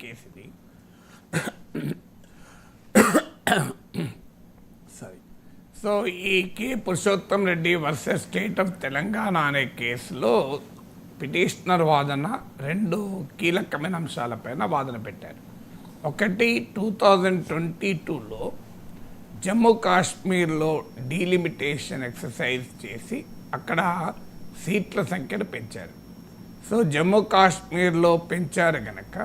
Case ఇది. Sorry. So ఈ Purushottam Reddy versus state of Telangana అనే కేసులో పిటిషనర్ వాదన 2 కీలకమైన అంశాలపైన వాదన పెట్టారు. ఒకటి 2022లో జమ్మూ కాశ్మీర్లో డీలిమిటేషన్ ఎక్సర్సైజ్ చేసి అక్కడ సీట్ల సంఖ్యను పెంచారు. సో జమ్మూ కాశ్మీర్లో పెంచారు కనుక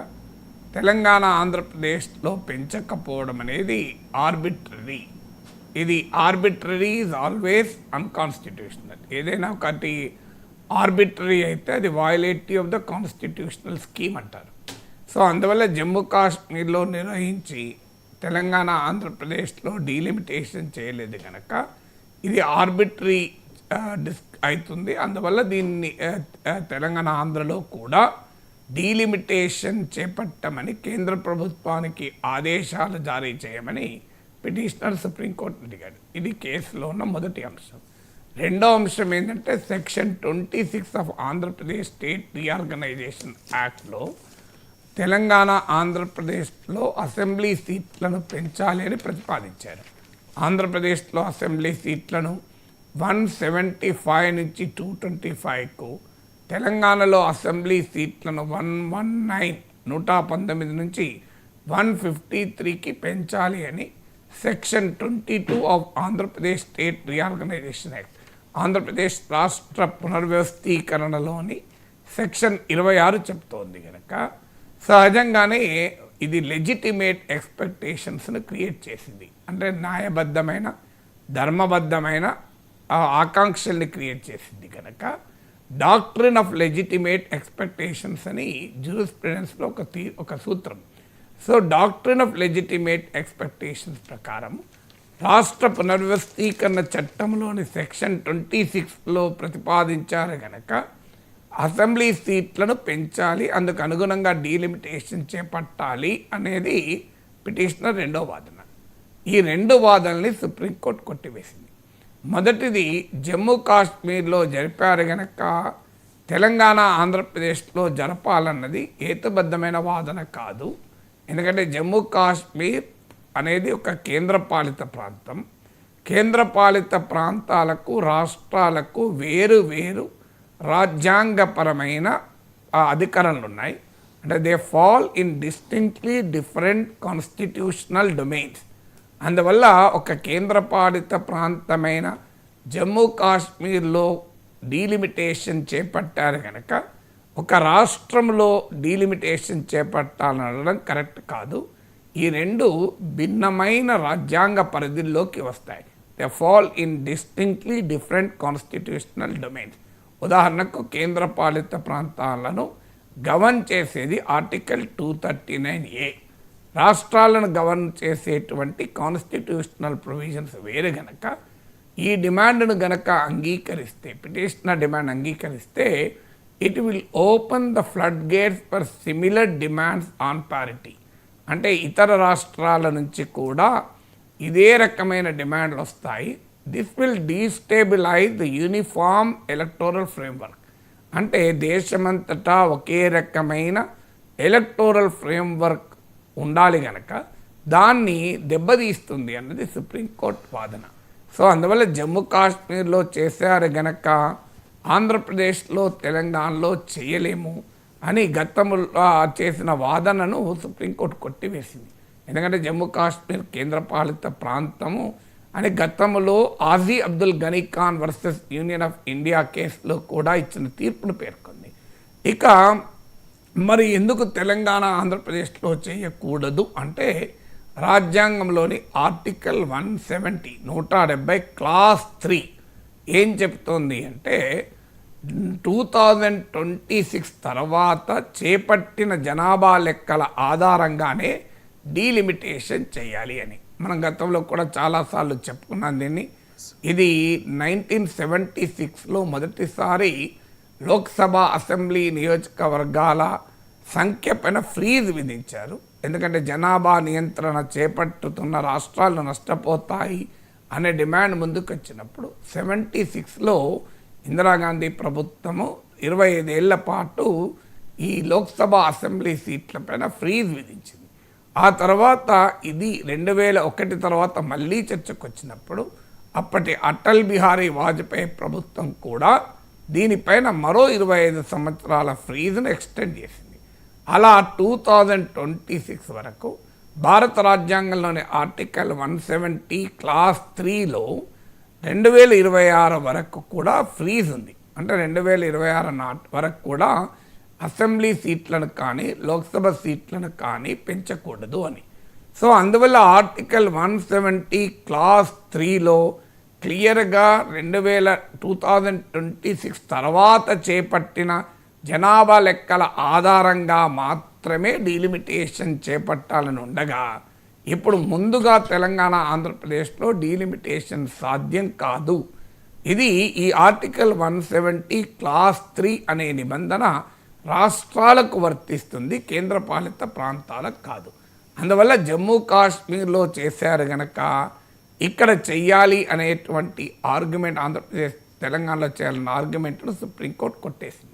తెలంగాణ ఆంధ్రప్రదేశ్లో పెంచకపోవడం అనేది ఆర్బిట్రరీ. ఇది ఆర్బిట్రరీ ఈజ్ ఆల్వేస్ అన్కాన్స్టిట్యూషనల్. ఏదైనా ఒకటి ఆర్బిట్రరీ అయితే అది వయలేటివ్ ఆఫ్ ద కాన్స్టిట్యూషనల్ స్కీమ్ అంటారు. సో అందువల్ల జమ్మూ కాశ్మీర్లో నిర్వహించి తెలంగాణ ఆంధ్రప్రదేశ్లో డీలిమిటేషన్ చేయలేదు కనుక ఇది ఆర్బిట్రరీ అవుతుంది. అందువల్ల దీన్ని తెలంగాణ ఆంధ్రలో కూడా డీలిమిటేషన్ చేపట్టమని కేంద్ర ప్రభుత్వానికి ఆదేశాలు జారీ చేయమని పిటిషనర్ సుప్రీంకోర్టు అడిగాడు. ఇది కేసులో ఉన్న మొదటి అంశం. రెండో అంశం ఏంటంటే section 26 of Andhra Pradesh state reorganisation యాక్ట్లో తెలంగాణ ఆంధ్రప్రదేశ్లో అసెంబ్లీ సీట్లను పెంచాలి అని ప్రతిపాదించారు. ఆంధ్రప్రదేశ్లో అసెంబ్లీ సీట్లను 175 నుంచి 225కు, తెలంగాణలో అసెంబ్లీ సీట్లను 119 నుంచి 153కి పెంచాలి అని section 22 of Andhra Pradesh state reorganisation act, Andhra Pradesh రాష్ట్ర పునర్వ్యవస్థీకరణలోని సెక్షన్ 26 చెప్తోంది కనుక సహజంగానే ఇది లెజిటిమేట్ ఎక్స్పెక్టేషన్స్ను క్రియేట్ చేసింది. అంటే న్యాయబద్ధమైన ఒక ఆకాంక్షల్ని క్రియేట్ చేసింది కనుక డాక్ట్రిన్ ఆఫ్ లెజిటిమేట్ ఎక్స్పెక్టేషన్స్ అని జ్యూరిస్ప్రుడెన్స్లో ఒక సూత్రం. So doctrine of legitimate expectations ప్రకారం రాష్ట్ర పునర్వ్యవస్థీకరణ చట్టంలోని సెక్షన్ 26లో ప్రతిపాదించారు కనుక అసెంబ్లీ సీట్లను పెంచాలి, అందుకు అనుగుణంగా డీలిమిటేషన్ చేపట్టాలి అనేది పిటిషనర్ రెండో వాదన. ఈ 2 వాదనల్ని సుప్రీంకోర్టు కొట్టివేసింది. మొదటిది జమ్మూ కాశ్మీర్లో జరిపారు కనుక తెలంగాణ ఆంధ్రప్రదేశ్లో జరపాలన్నది హేతుబద్ధమైన వాదన కాదు. ఎందుకంటే జమ్మూ కాశ్మీర్ అనేది ఒక కేంద్రపాలిత ప్రాంతం. కేంద్రపాలిత ప్రాంతాలకు రాష్ట్రాలకు వేరు వేరు రాజ్యాంగపరమైన అధికారాలు ఉన్నాయి. అంటే they fall in distinctly different constitutional domains. అందువల్ల ఒక కేంద్రపాలిత ప్రాంతమైన జమ్మూ కాశ్మీర్లో డీలిమిటేషన్ చేపట్టారు కనుక ఒక రాష్ట్రంలో డీలిమిటేషన్ చేపట్టాలనడం కరెక్ట్ కాదు. ఈ 2 భిన్నమైన రాజ్యాంగ పరిధిలోకి వస్తాయి. They fall in distinctly different constitutional domains. ఉదాహరణకు కేంద్రపాలిత ప్రాంతాలను గవర్న్ చేసేది ఆర్టికల్ 239A. రాష్ట్రాలను గవర్న్ చేసేటువంటి కాన్స్టిట్యూషనల్ ప్రొవిజన్స్ వేరే గనక ఈ డిమాండ్ను గనక అంగీకరిస్తే, పిటిషనర్ డిమాండ్ అంగీకరిస్తే, it will open the flood gates for similar demands on parity. అంటే ఇతర రాష్ట్రాల నుంచి కూడా ఇదే రకమైన డిమాండ్లు వస్తాయి. This will destabilise the uniform electoral framework. అంటే దేశమంతటా ఒకే రకమైన ఎలక్టోరల్ ఫ్రేమ్వర్క్ ఉండాలి కనుక దాన్ని దెబ్బతీస్తుంది అన్నది సుప్రీంకోర్టు వాదన. సో అందువల్ల జమ్మూ కాశ్మీర్లో చేశారు గనక ఆంధ్రప్రదేశ్లో తెలంగాణలో చేయలేము అని గతంలో చేసిన వాదనను సుప్రీంకోర్టు కొట్టివేసింది. ఎందుకంటే జమ్మూ కాశ్మీర్ కేంద్రపాలిత ప్రాంతము అని గతంలో ఆజీ అబ్దుల్ గనీ Khan versus union of India కేసులో కూడా ఇచ్చిన తీర్పును పేర్కొంది. ఇక మరి ఎందుకు తెలంగాణ ఆంధ్రప్రదేశ్లో చేయకూడదు అంటే రాజ్యాంగంలోని ఆర్టికల్ 170 క్లాస్ 3 ఏం చెప్తోంది అంటే 2026 తర్వాత చేపట్టిన జనాభా లెక్కల ఆధారంగానే డీలిమిటేషన్ చేయాలి అని. మనం గతంలో కూడా చాలాసార్లు చెప్పుకున్నాం దీన్ని. ఇది 1976లో మొదటిసారి లోక్సభ అసెంబ్లీ నియోజకవర్గాల సంఖ్య పైన ఫ్రీజ్ విధించారు. ఎందుకంటే జనాభా నియంత్రణ చేపట్టుతున్న రాష్ట్రాలు నష్టపోతాయి అనే డిమాండ్ ముందుకు వచ్చినప్పుడు 76లో ఇందిరాగాంధీ ప్రభుత్వము 25 ఏళ్ల పాటు ఈ లోక్సభ అసెంబ్లీ సీట్లపైన ఫ్రీజ్ విధించింది. ఆ తర్వాత ఇది 2001 తర్వాత మళ్ళీ చర్చకు వచ్చినప్పుడు అప్పటి అటల్ బిహారీ వాజ్పేయి ప్రభుత్వం కూడా దీనిపైన మరో 25 సంవత్సరాల ఫ్రీజ్ను ఎక్స్టెండ్ చేసింది. అలా 2026 వరకు భారత రాజ్యాంగంలోని ఆర్టికల్ 170 క్లాస్ 3లో 2026 వరకు కూడా ఫ్రీజ్ ఉంది. అంటే 2026 వరకు కూడా అసెంబ్లీ సీట్లను కానీ లోక్సభ సీట్లను కానీ పెంచకూడదు అని. సో అందువల్ల ఆర్టికల్ 170 క్లాస్ 3లో క్లియర్గా 2026 తర్వాత చేపట్టిన జనాభా లెక్కల ఆధారంగా మాత్రమే డీలిమిటేషన్ చేపట్టాలని ఉండగా, ఇప్పుడు ముందుగా తెలంగాణ ఆంధ్రప్రదేశ్లో డీలిమిటేషన్ సాధ్యం కాదు. ఇది ఈ ఆర్టికల్ 170 క్లాస్ 3 అనే నిబంధన రాష్ట్రాలకు వర్తిస్తుంది, కేంద్రపాలిత ప్రాంతాలకు కాదు. అందువల్ల జమ్మూ కాశ్మీర్లో చేశారు గనక ఇక్కడ చెయ్యాలి అనేటువంటి ఆర్గ్యుమెంట్, ఆంధ్రప్రదేశ్ తెలంగాణలో చేయాలన్న ఆర్గ్యుమెంట్ను సుప్రీంకోర్టు కొట్టేసింది.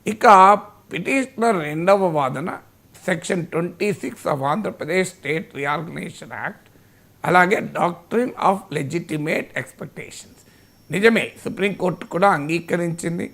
ఇక పిటిషనర్ రెండవ వాదన section 26 of Andhra Pradesh state reorganisation act, అలాగే డాక్ట్రిన్ ఆఫ్ లెజిటిమేట్ ఎక్స్పెక్టేషన్స్. నిజమే, సుప్రీంకోర్టు కూడా అంగీకరించింది.